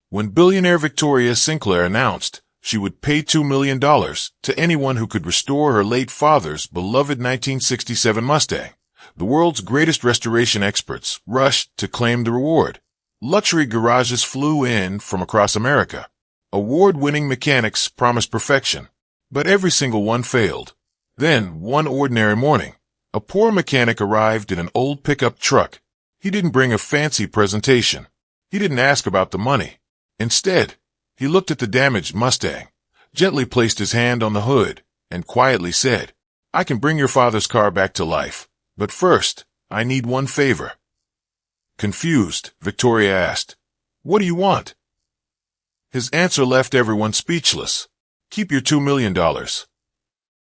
when billionaire Victoria Sinclair announced she would pay $2 million to anyone who could restore her late father's beloved 1967 Mustang. The world's greatest restoration experts rushed to claim the reward. Luxury garages flew in from across America. Award-winning mechanics promised perfection, but every single one failed. Then, one ordinary morning, a poor mechanic arrived in an old pickup truck. He didn't bring a fancy presentation. He didn't ask about the money. Instead, he looked at the damaged Mustang, gently placed his hand on the hood, and quietly said, "I can bring your father's car back to life, but first, I need one favor." Confused, Victoria asked, "What do you want?" His answer left everyone speechless. "Keep your $2 million.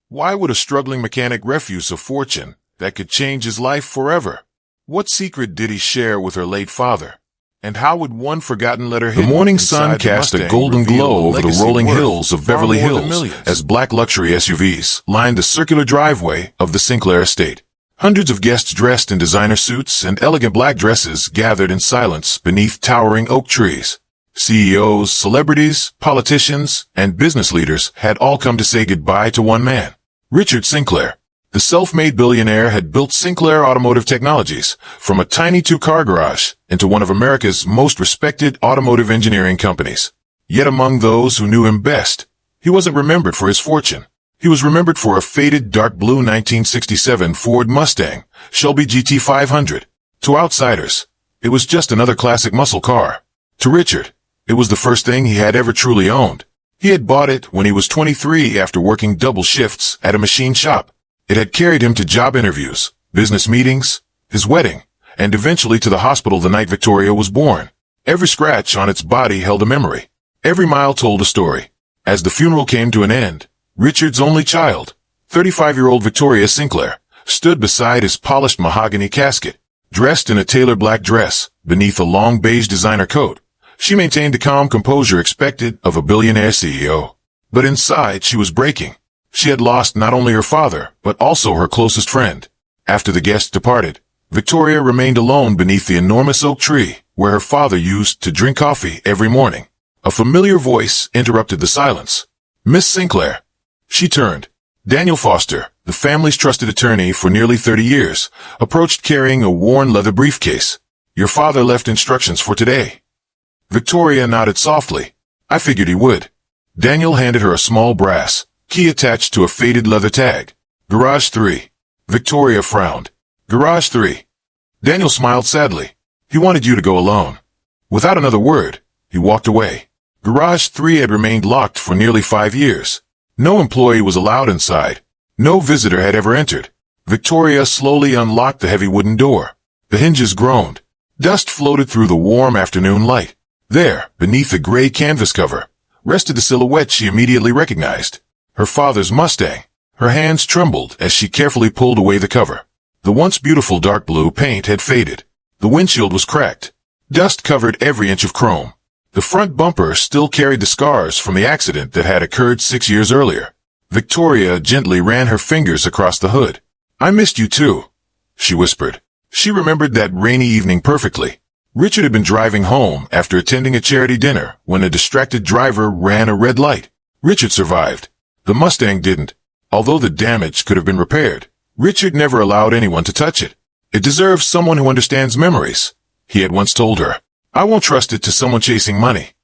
Why would a struggling mechanic refuse a fortune that could change his life forever? What secret did he share with her late father? And how would one forgotten letter hidden The morning sun inside the cast a Mustang golden reveal glow a over the legacy rolling worth hills of far Beverly more than Hills millions? as black luxury SUVs lined the circular driveway of the Sinclair estate. Hundreds of guests dressed in designer suits and elegant black dresses gathered in silence beneath towering oak trees. CEOs, celebrities, politicians, and business leaders had all come to say goodbye to one man, Richard Sinclair. The self-made billionaire had built Sinclair Automotive Technologies from a tiny two-car garage into one of America's most respected automotive engineering companies. Yet among those who knew him best, he wasn't remembered for his fortune. He was remembered for a faded dark blue 1967 Ford Mustang, Shelby GT 500. To outsiders, it was just another classic muscle car. To Richard, it was the first thing he had ever truly owned. He had bought it when he was 23 after working double shifts at a machine shop. It had carried him to job interviews, business meetings, his wedding, and eventually to the hospital the night Victoria was born. Every scratch on its body held a memory. Every mile told a story. As the funeral came to an end, Richard's only child, 35-year-old Victoria Sinclair, stood beside his polished mahogany casket. Dressed in a tailored black dress, beneath a long beige designer coat, she maintained the calm composure expected of a billionaire CEO. But inside she was breaking. She had lost not only her father, but also her closest friend. After the guests departed, Victoria remained alone beneath the enormous oak tree, where her father used to drink coffee every morning. A familiar voice interrupted the silence. "Miss Sinclair." She turned. Daniel Foster, the family's trusted attorney for nearly 30 years, approached carrying a worn leather briefcase. "Your father left instructions for today." Victoria nodded softly. "I figured he would." Daniel handed her a small brass key attached to a faded leather tag. "Garage 3. Victoria frowned. "Garage 3. Daniel smiled sadly. "He wanted you to go alone." Without another word, he walked away. Garage 3 had remained locked for nearly 5 years. No employee was allowed inside. No visitor had ever entered. Victoria slowly unlocked the heavy wooden door. The hinges groaned. Dust floated through the warm afternoon light. There, beneath the gray canvas cover, rested a silhouette she immediately recognized. Her father's Mustang. Her hands trembled as she carefully pulled away the cover. The once beautiful dark blue paint had faded. The windshield was cracked. Dust covered every inch of chrome. The front bumper still carried the scars from the accident that had occurred 6 years earlier. Victoria gently ran her fingers across the hood. "I missed you too," she whispered. She remembered that rainy evening perfectly. Richard had been driving home after attending a charity dinner when a distracted driver ran a red light. Richard survived. The Mustang didn't. Although the damage could have been repaired, Richard never allowed anyone to touch it. "It deserves someone who understands memories," he had once told her. "I won't trust it to someone chasing money."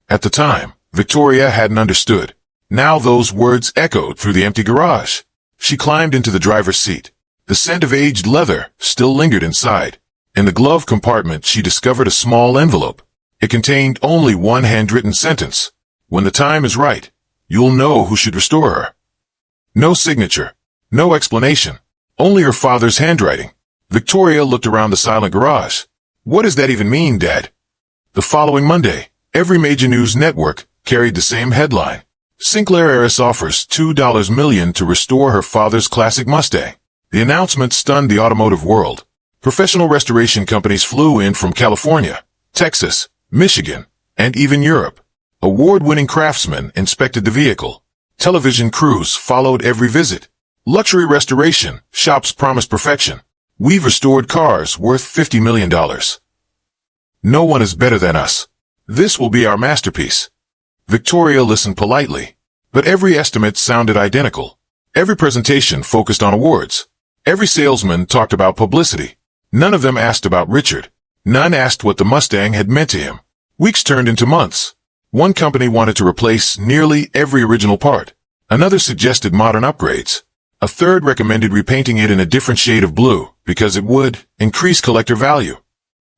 At the time, Victoria hadn't understood. Now those words echoed through the empty garage. She climbed into the driver's seat. The scent of aged leather still lingered inside. In the glove compartment, she discovered a small envelope. It contained only one handwritten sentence. "When the time is right, you'll know who should restore her." No signature. No explanation. Only her father's handwriting. Victoria looked around the silent garage. "What does that even mean, Dad?" The following Monday, every major news network carried the same headline. Sinclair heiress offers $2 million to restore her father's classic Mustang. The announcement stunned the automotive world. Professional restoration companies flew in from California, Texas, Michigan, and even Europe. Award-winning craftsmen inspected the vehicle. Television crews followed every visit. Luxury restoration shops promised perfection. "We've restored cars worth $50 million. No one is better than us." This will be our masterpiece. Victoria listened politely, but every estimate sounded identical. Every presentation focused on awards. Every salesman talked about publicity. None of them asked about Richard. None asked what the Mustang had meant to him. Weeks turned into months. One company wanted to replace nearly every original part. Another suggested modern upgrades. A third recommended repainting it in a different shade of blue because it would increase collector value.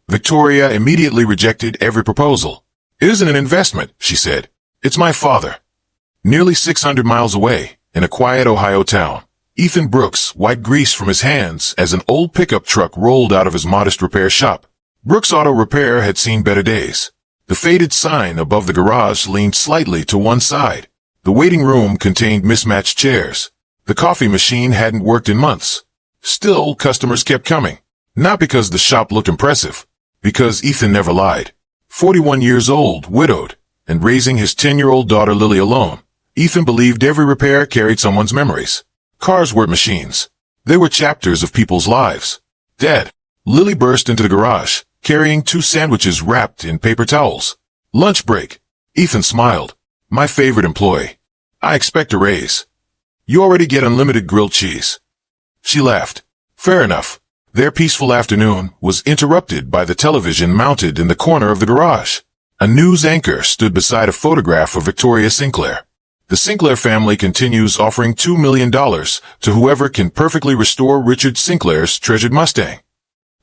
Victoria immediately rejected every proposal. It isn't an investment, she said. It's my father. Nearly 600 miles away, in a quiet Ohio town, Ethan Brooks wiped grease from his hands as an old pickup truck rolled out of his modest repair shop. Brooks Auto Repair had seen better days. The faded sign above the garage leaned slightly to one side. The waiting room contained mismatched chairs. The coffee machine hadn't worked in months. Still, customers kept coming. Not because the shop looked impressive, because Ethan never lied. 41 years old, widowed, and raising his 10-year-old daughter Lily alone, Ethan believed every repair carried someone's memories. Cars weren't machines. They were chapters of people's lives. Dad. Lily burst into the garage, carrying 2 sandwiches wrapped in paper towels. Lunch break. Ethan smiled. My favorite employee. I expect a raise. You already get unlimited grilled cheese. She laughed. Fair enough. Their peaceful afternoon was interrupted by the television mounted in the corner of the garage. A news anchor stood beside a photograph of Victoria Sinclair. The Sinclair family continues offering $2 million to whoever can perfectly restore Richard Sinclair's treasured Mustang.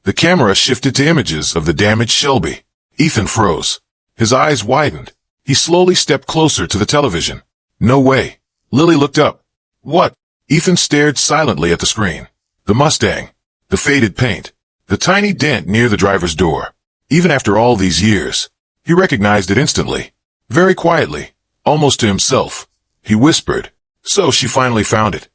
The camera shifted to images of the damaged Shelby. Ethan froze. His eyes widened. He slowly stepped closer to the television. No way. Lily looked up. What? Ethan stared silently at the screen. The Mustang. The faded paint. The tiny dent near the driver's door. Even after all these years, he recognized it instantly. Very quietly, almost to himself, he whispered, so she finally found it.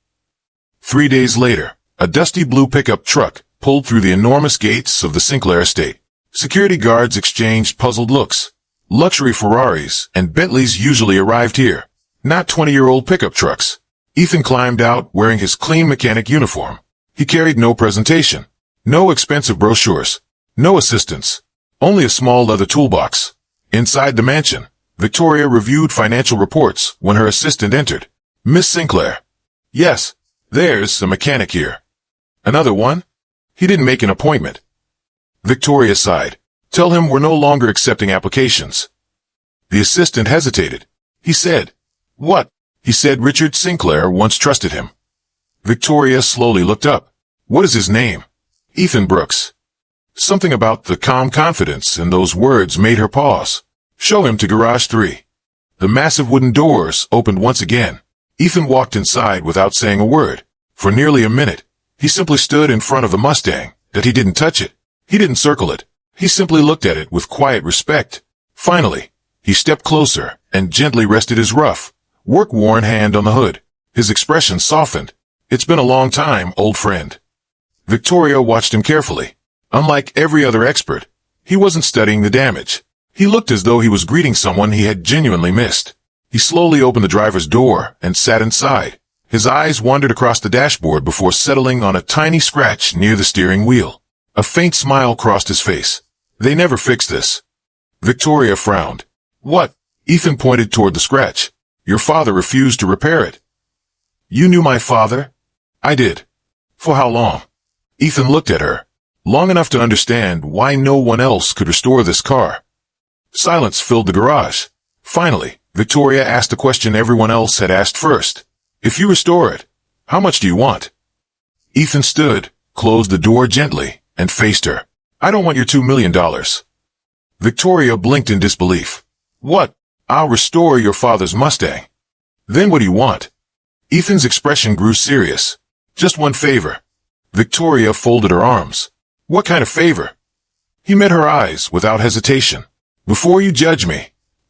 3 days later, a dusty blue pickup truck pulled through the enormous gates of the Sinclair estate. Security guards exchanged puzzled looks. Luxury Ferraris and Bentleys usually arrived here, not 20-year-old pickup trucks. Ethan climbed out wearing his clean mechanic uniform. He carried no presentation, no expensive brochures, no assistants, only a small leather toolbox. Inside the mansion, Victoria reviewed financial reports when her assistant entered. Miss Sinclair. Yes, there's a mechanic here. Another one? He didn't make an appointment. Victoria sighed. Tell him we're no longer accepting applications. The assistant hesitated. He said, What? He said Richard Sinclair once trusted him. Victoria slowly looked up. What is his name? Ethan Brooks. Something about the calm confidence in those words made her pause. Show him to Garage 3. The massive wooden doors opened once again. Ethan walked inside without saying a word. For nearly a minute, he simply stood in front of the Mustang, that he didn't touch it. He didn't circle it. He simply looked at it with quiet respect. Finally, he stepped closer and gently rested his rough, work-worn hand on the hood. His expression softened. It's been a long time, old friend. Victoria watched him carefully. Unlike every other expert, he wasn't studying the damage. He looked as though he was greeting someone he had genuinely missed. He slowly opened the driver's door and sat inside. His eyes wandered across the dashboard before settling on a tiny scratch near the steering wheel. A faint smile crossed his face. They never fixed this. Victoria frowned. What? Ethan pointed toward the scratch. Your father refused to repair it. You knew my father? I did. For how long? Ethan looked at her. Long enough to understand why no one else could restore this car. Silence filled the garage. Finally, Victoria asked the question everyone else had asked first. If you restore it, how much do you want? Ethan stood, closed the door gently, and faced her. I don't want your $2 million. Victoria blinked in disbelief. What? I'll restore your father's Mustang. Then what do you want? Ethan's expression grew serious. Just one favor. Victoria folded her arms. What kind of favor? He met her eyes without hesitation. Before you judge me,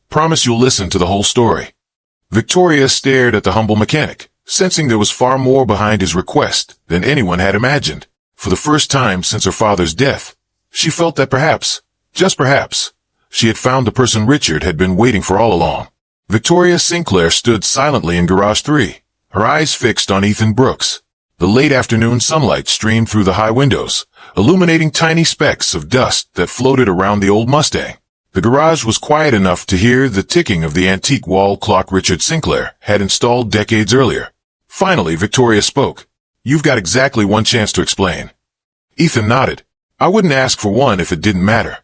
promise you'll listen to the whole story. Victoria stared at the humble mechanic, sensing there was far more behind his request than anyone had imagined. For the first time since her father's death, she felt that perhaps, just perhaps, she had found the person Richard had been waiting for all along. Victoria Sinclair stood silently in Garage 3, her eyes fixed on Ethan Brooks. The late afternoon sunlight streamed through the high windows, illuminating tiny specks of dust that floated around the old Mustang. The garage was quiet enough to hear the ticking of the antique wall clock Richard Sinclair had installed decades earlier. Finally, Victoria spoke. "You've got exactly one chance to explain." Ethan nodded. "I wouldn't ask for one if it didn't matter."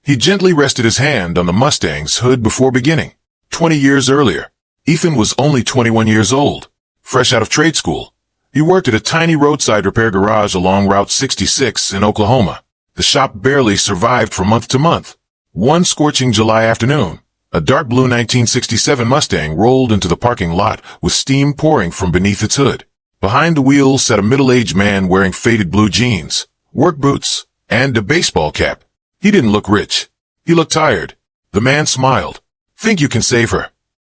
He gently rested his hand on the Mustang's hood before beginning. 20 years earlier, Ethan was only 21 years old, fresh out of trade school. He worked at a tiny roadside repair garage along Route 66 in Oklahoma. The shop barely survived from month to month. One scorching July afternoon, a dark blue 1967 Mustang rolled into the parking lot with steam pouring from beneath its hood. Behind the wheel sat a middle-aged man wearing faded blue jeans, work boots, and a baseball cap. He didn't look rich. He looked tired. The man smiled. "Think you can save her?"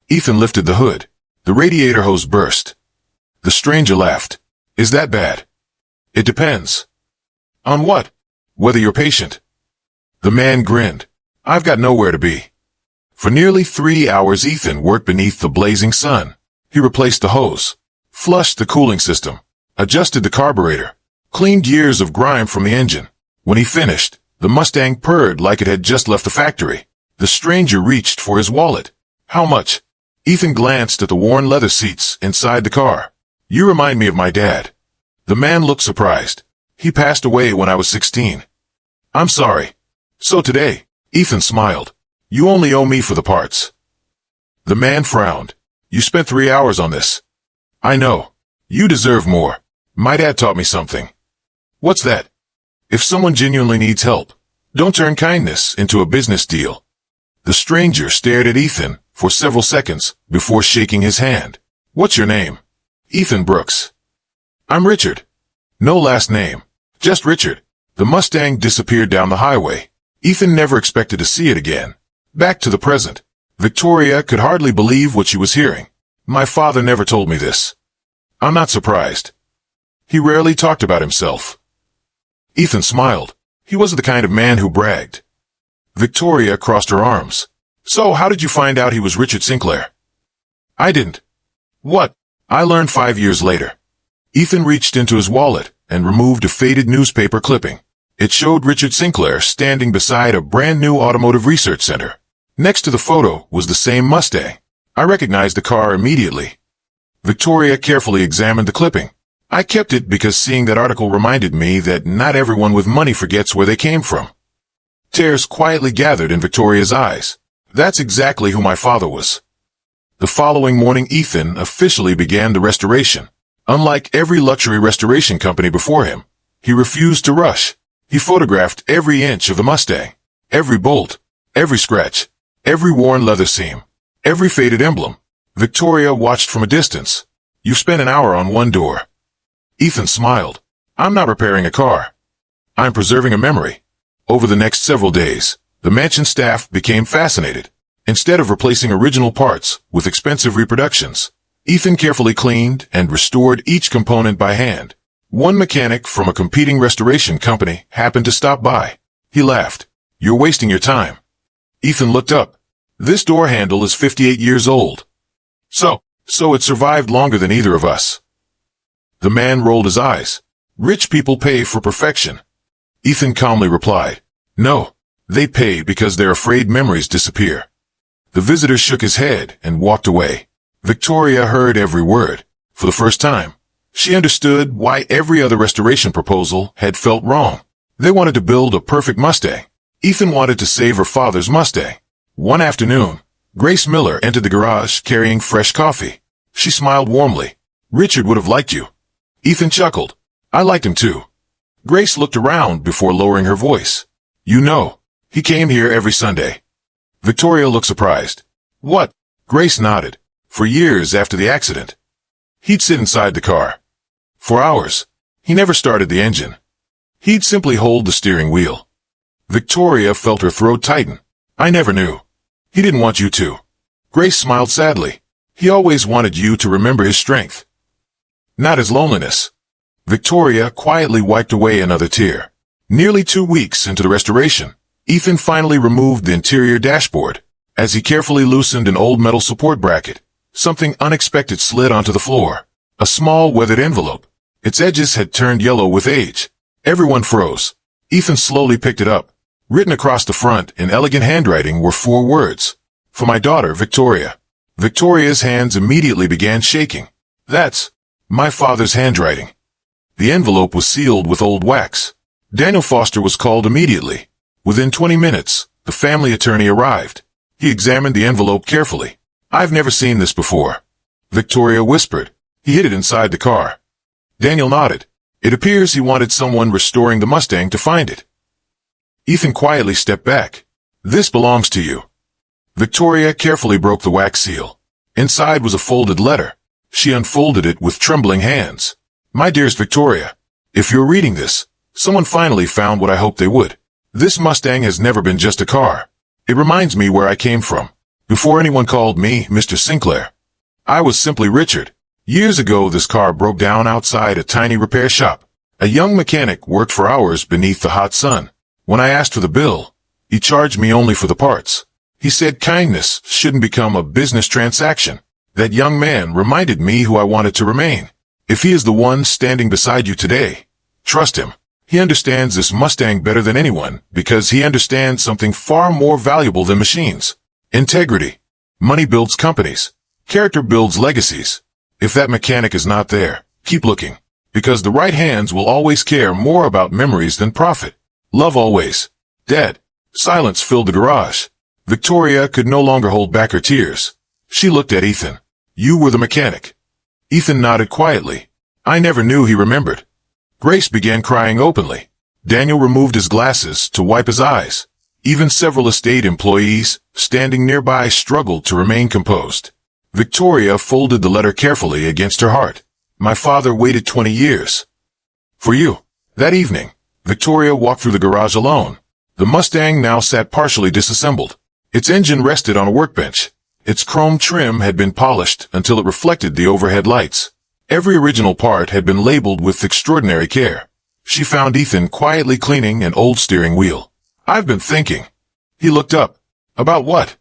Ethan lifted the hood. The radiator hose burst. The stranger laughed. "Is that bad?" "It depends." "On what?" "Whether you're patient." The man grinned. "I've got nowhere to be." For nearly 3 hours Ethan worked beneath the blazing sun. He replaced the hose, flushed the cooling system, adjusted the carburetor, cleaned years of grime from the engine. When he finished, the Mustang purred like it had just left the factory. The stranger reached for his wallet. "How much?" Ethan glanced at the worn leather seats inside the car. "You remind me of my dad." The man looked surprised. "He passed away when I was 16. "I'm sorry." "So today," Ethan smiled, "you only owe me for the parts." The man frowned. "You spent 3 hours on this." "I know. You deserve more. My dad taught me something." "What's that?" "If someone genuinely needs help, don't turn kindness into a business deal." The stranger stared at Ethan for several seconds before shaking his hand. "What's your name?" "Ethan Brooks." "I'm Richard." "No last name. Just Richard." The Mustang disappeared down the highway. Ethan never expected to see it again. Back to the present. Victoria could hardly believe what she was hearing. "My father never told me this." "I'm not surprised. He rarely talked about himself." Ethan smiled. He wasn't the kind of man who bragged. Victoria crossed her arms. "So how did you find out he was Richard Sinclair?" "I didn't." "What?" "I learned 5 years later." Ethan reached into his wallet and removed a faded newspaper clipping. It showed Richard Sinclair standing beside a brand new automotive research center. Next to the photo was the same Mustang. I recognized the car immediately. Victoria carefully examined the clipping. "I kept it because seeing that article reminded me that not everyone with money forgets where they came from." Tears quietly gathered in Victoria's eyes. "That's exactly who my father was." The following morning Ethan officially began the restoration. Unlike every luxury restoration company before him, he refused to rush. He photographed every inch of the Mustang, every bolt, every scratch, every worn leather seam, every faded emblem. Victoria watched from a distance. "You spent an hour on one door." Ethan smiled. "I'm not repairing a car. I'm preserving a memory." Over the next several days, the mansion staff became fascinated. Instead of replacing original parts with expensive reproductions, Ethan carefully cleaned and restored each component by hand. One mechanic from a competing restoration company happened to stop by. He laughed. "You're wasting your time." Ethan looked up. "This door handle is 58 years old. So it survived longer than either of us." The man rolled his eyes. "Rich people pay for perfection." Ethan calmly replied, "No, they pay because they're afraid memories disappear." The visitor shook his head and walked away. Victoria heard every word. For the first time, she understood why every other restoration proposal had felt wrong. They wanted to build a perfect Mustang. Ethan wanted to save her father's Mustang. One afternoon, Grace Miller entered the garage carrying fresh coffee. She smiled warmly. "Richard would have liked you." Ethan chuckled. "I liked him too." Grace looked around before lowering her voice. "You know, he came here every Sunday." Victoria looked surprised. "What?" Grace nodded. "For years after the accident. He'd sit inside the car. For hours. He never started the engine. He'd simply hold the steering wheel." Victoria felt her throat tighten. "I never knew. He didn't want you to." Grace smiled sadly. "He always wanted you to remember his strength, not his loneliness." Victoria quietly wiped away another tear. Nearly 2 weeks into the restoration, Ethan finally removed the interior dashboard. As he carefully loosened an old metal support bracket, something unexpected slid onto the floor. A small weathered envelope. Its edges had turned yellow with age. Everyone froze. Ethan slowly picked it up. Written across the front in elegant handwriting were 4 words. For my daughter, Victoria. Victoria's hands immediately began shaking. That's my father's handwriting. The envelope was sealed with old wax. Daniel Foster was called immediately. Within 20 minutes, the family attorney arrived. He examined the envelope carefully. I've never seen this before, Victoria whispered. He hid it inside the car. Daniel nodded. It appears he wanted someone restoring the Mustang to find it. Ethan quietly stepped back. This belongs to you. Victoria carefully broke the wax seal. Inside was a folded letter. She unfolded it with trembling hands. My dearest Victoria, if you're reading this, someone finally found what I hoped they would. This Mustang has never been just a car. It reminds me where I came from. Before anyone called me Mr. Sinclair, I was simply Richard. Years ago, this car broke down outside a tiny repair shop. A young mechanic worked for hours beneath the hot sun. When I asked for the bill, he charged me only for the parts. He said kindness shouldn't become a business transaction. That young man reminded me who I wanted to remain. If he is the one standing beside you today, trust him. He understands this Mustang better than anyone because he understands something far more valuable than machines. Integrity. Money builds companies. Character builds legacies. If that mechanic is not there, keep looking, because the right hands will always care more about memories than profit. Love always. Dad. Silence filled the garage. Victoria could no longer hold back her tears. She looked at Ethan. You were the mechanic. Ethan nodded quietly. I never knew he remembered. Grace began crying openly. Daniel removed his glasses to wipe his eyes. Even several estate employees, standing nearby, struggled to remain composed. Victoria folded the letter carefully against her heart. My father waited 20 years. For you. That evening, Victoria walked through the garage alone. The Mustang now sat partially disassembled. Its engine rested on a workbench. Its chrome trim had been polished until it reflected the overhead lights. Every original part had been labeled with extraordinary care. She found Ethan quietly cleaning an old steering wheel. I've been thinking. He looked up. About what?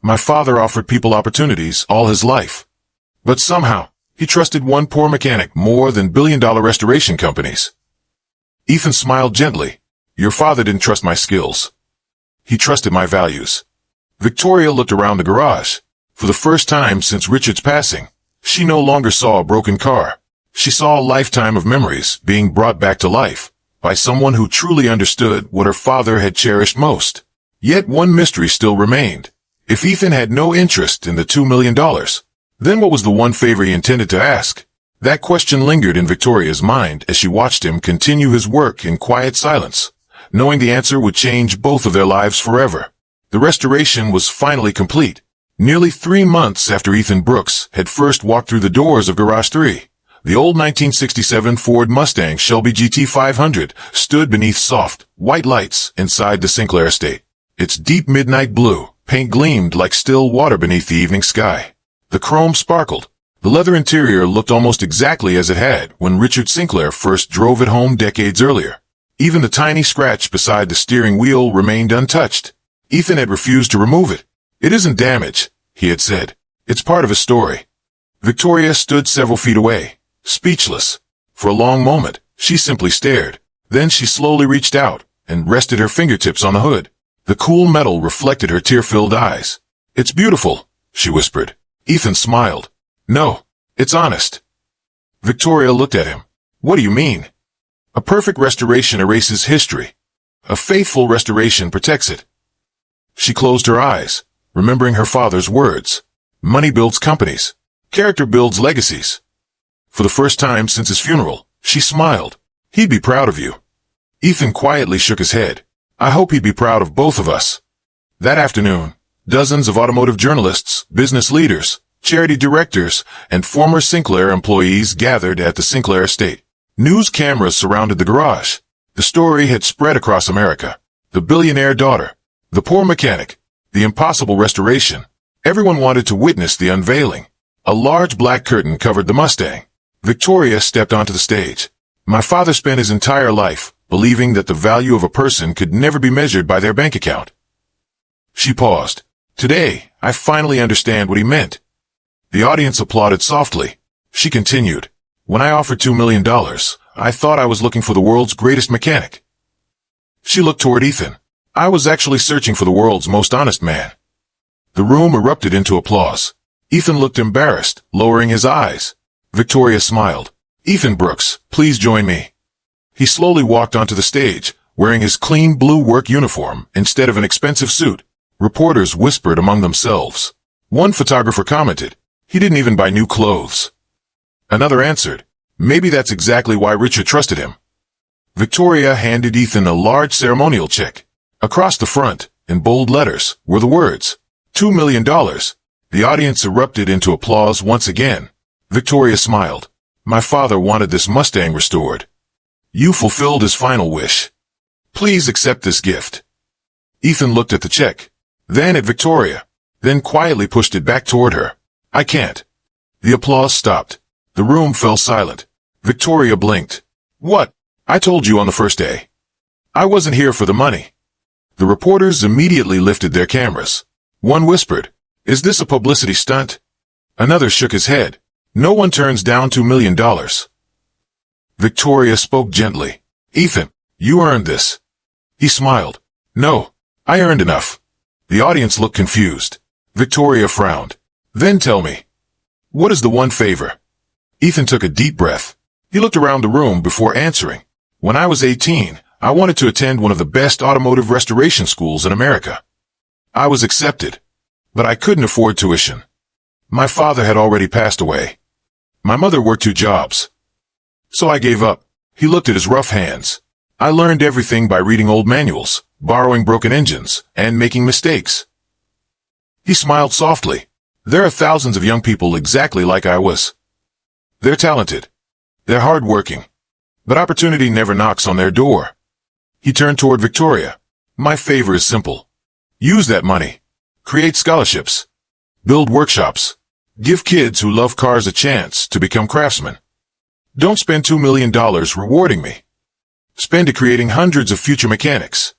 My father offered people opportunities all his life. But somehow, he trusted one poor mechanic more than billion-dollar restoration companies. Ethan smiled gently. Your father didn't trust my skills. He trusted my values. Victoria looked around the garage. For the first time since Richard's passing, she no longer saw a broken car. She saw a lifetime of memories being brought back to life by someone who truly understood what her father had cherished most. Yet one mystery still remained. If Ethan had no interest in the $2 million, then what was the one favor he intended to ask? That question lingered in Victoria's mind as she watched him continue his work in quiet silence, knowing the answer would change both of their lives forever. The restoration was finally complete. Nearly 3 months after Ethan Brooks had first walked through the doors of Garage 3, the old 1967 Ford Mustang Shelby GT 500 stood beneath soft, white lights inside the Sinclair estate. Its deep midnight blue paint gleamed like still water beneath the evening sky. The chrome sparkled. The leather interior looked almost exactly as it had when Richard Sinclair first drove it home decades earlier. Even the tiny scratch beside the steering wheel remained untouched. Ethan had refused to remove it. It isn't damage, he had said. It's part of his story. Victoria stood several feet away, speechless. For a long moment, she simply stared. Then she slowly reached out and rested her fingertips on the hood. The cool metal reflected her tear-filled eyes. It's beautiful, she whispered. Ethan smiled. No, it's honest. Victoria looked at him. What do you mean? A perfect restoration erases history. A faithful restoration protects it. She closed her eyes, remembering her father's words. Money builds companies. Character builds legacies. For the first time since his funeral, she smiled. He'd be proud of you. Ethan quietly shook his head. I hope he'd be proud of both of us. That afternoon, dozens of automotive journalists, business leaders, charity directors, and former Sinclair employees gathered at the Sinclair estate. News cameras surrounded the garage. The story had spread across America. The billionaire daughter, the poor mechanic, the impossible restoration. Everyone wanted to witness the unveiling. A large black curtain covered the Mustang. Victoria stepped onto the stage. My father spent his entire life believing that the value of a person could never be measured by their bank account. She paused. Today, I finally understand what he meant. The audience applauded softly. She continued. When I offered $2 million, I thought I was looking for the world's greatest mechanic. She looked toward Ethan. I was actually searching for the world's most honest man." The room erupted into applause. Ethan looked embarrassed, lowering his eyes. Victoria smiled. "Ethan Brooks, please join me." He slowly walked onto the stage, wearing his clean blue work uniform instead of an expensive suit. Reporters whispered among themselves. One photographer commented, "He didn't even buy new clothes." Another answered, "Maybe that's exactly why Richard trusted him." Victoria handed Ethan a large ceremonial check. Across the front, in bold letters, were the words, $2 million. The audience erupted into applause once again. Victoria smiled. "My father wanted this Mustang restored. You fulfilled his final wish. Please accept this gift." Ethan looked at the check, then at Victoria, then quietly pushed it back toward her. "I can't." The applause stopped. The room fell silent. Victoria blinked. "What? I told you on the first day. I wasn't here for the money." The reporters immediately lifted their cameras. One whispered, "Is this a publicity stunt?" Another shook his head. "No one turns down $2 million. Victoria spoke gently. "Ethan, you earned this." He smiled. "No, I earned enough." The audience looked confused. Victoria frowned. "Then tell me, what is the one favor?" Ethan took a deep breath. He looked around the room before answering. "When I was 18, I wanted to attend one of the best automotive restoration schools in America. I was accepted, but I couldn't afford tuition. My father had already passed away. My mother worked 2 jobs. So I gave up." He looked at his rough hands. "I learned everything by reading old manuals, borrowing broken engines, and making mistakes." He smiled softly. "There are thousands of young people exactly like I was. They're talented. They're hardworking. But opportunity never knocks on their door." He turned toward Victoria. "My favor is simple. Use that money. Create scholarships. Build workshops. Give kids who love cars a chance to become craftsmen. Don't spend $2 million rewarding me. Spend it creating hundreds of future mechanics."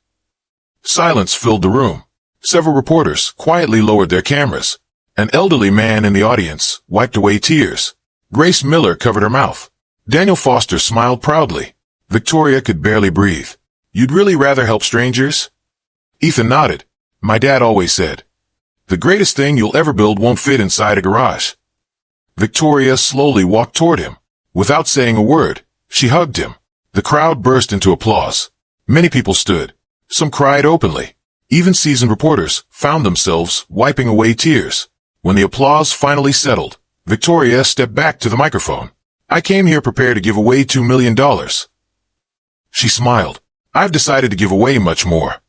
Silence filled the room. Several reporters quietly lowered their cameras. An elderly man in the audience wiped away tears. Grace Miller covered her mouth. Daniel Foster smiled proudly. Victoria could barely breathe. "You'd really rather help strangers?" Ethan nodded. "My dad always said, the greatest thing you'll ever build won't fit inside a garage." Victoria slowly walked toward him. Without saying a word, she hugged him. The crowd burst into applause. Many people stood. Some cried openly. Even seasoned reporters found themselves wiping away tears. When the applause finally settled, Victoria stepped back to the microphone. "I came here prepared to give away $2 million. She smiled. "I've decided to give away much more."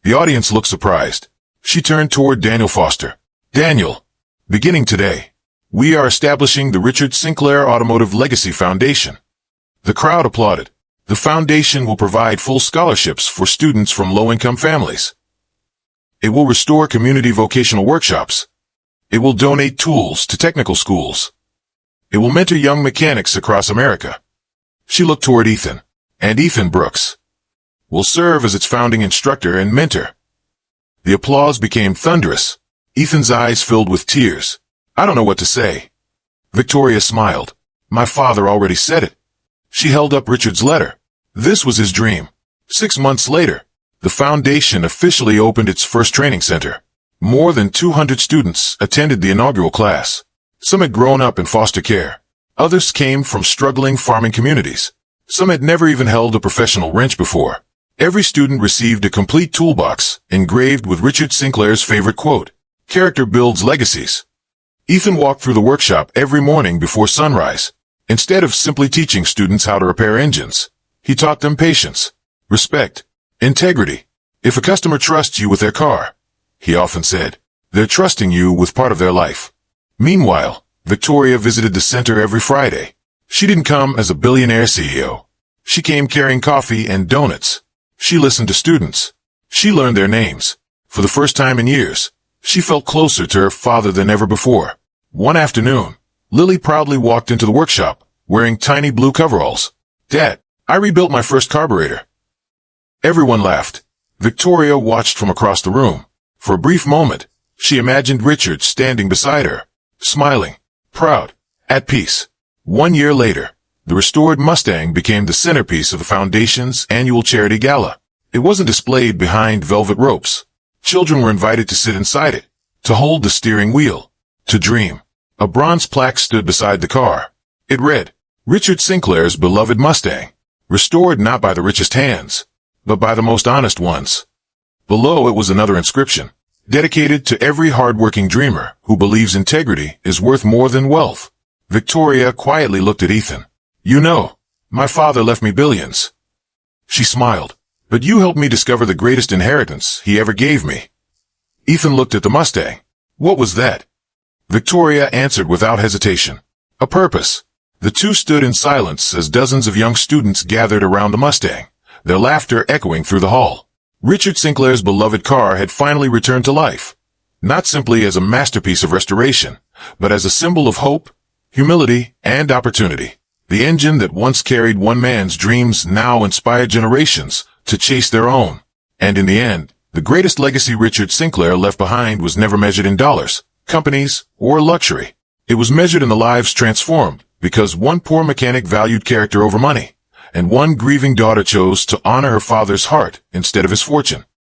The audience looked surprised. She turned toward Daniel Foster. "Daniel, beginning today, we are establishing the Richard Sinclair Automotive Legacy Foundation." The crowd applauded. The foundation will provide full scholarships for students from low-income families. It will restore community vocational workshops. It will donate tools to technical schools. It will mentor young mechanics across America. She looked toward Ethan. "And Ethan Brooks will serve as its founding instructor and mentor." The applause became thunderous. Ethan's eyes filled with tears. "I don't know what to say." Victoria smiled. "My father already said it." She held up Richard's letter. This was his dream. 6 months later, the foundation officially opened its first training center. More than 200 students attended the inaugural class. Some had grown up in foster care. Others came from struggling farming communities. Some had never even held a professional wrench before. Every student received a complete toolbox engraved with Richard Sinclair's favorite quote, "Character builds legacies." Ethan walked through the workshop every morning before sunrise. Instead of simply teaching students how to repair engines, he taught them patience, respect, integrity. "If a customer trusts you with their car," he often said, "they're trusting you with part of their life." Meanwhile, Victoria visited the center every Friday. She didn't come as a billionaire CEO. She came carrying coffee and donuts. She listened to students. She learned their names. For the first time in years, she felt closer to her father than ever before. One afternoon, Lily proudly walked into the workshop, wearing tiny blue coveralls. "Dad, I rebuilt my first carburetor." Everyone laughed. Victoria watched from across the room. For a brief moment, she imagined Richard standing beside her, smiling, proud, at peace. 1 year later, the restored Mustang became the centerpiece of the foundation's annual charity gala. It wasn't displayed behind velvet ropes. Children were invited to sit inside it, to hold the steering wheel, to dream. A bronze plaque stood beside the car. It read, Richard Sinclair's beloved Mustang, restored not by the richest hands, but by the most honest ones. Below it was another inscription, dedicated to every hard-working dreamer who believes integrity is worth more than wealth. Victoria quietly looked at Ethan. You know, my father left me billions. She smiled. But you helped me discover the greatest inheritance he ever gave me. Ethan looked at the Mustang. What was that? Victoria answered without hesitation. A purpose. The two stood in silence as dozens of young students gathered around the Mustang, their laughter echoing through the hall. Richard Sinclair's beloved car had finally returned to life, not simply as a masterpiece of restoration, but as a symbol of hope, humility, and opportunity. The engine that once carried one man's dreams now inspired generations to chase their own. And in the end, the greatest legacy Richard Sinclair left behind was never measured in dollars, companies, or luxury. It was measured in the lives transformed, because one poor mechanic valued character over money, and one grieving daughter chose to honor her father's heart instead of his fortune.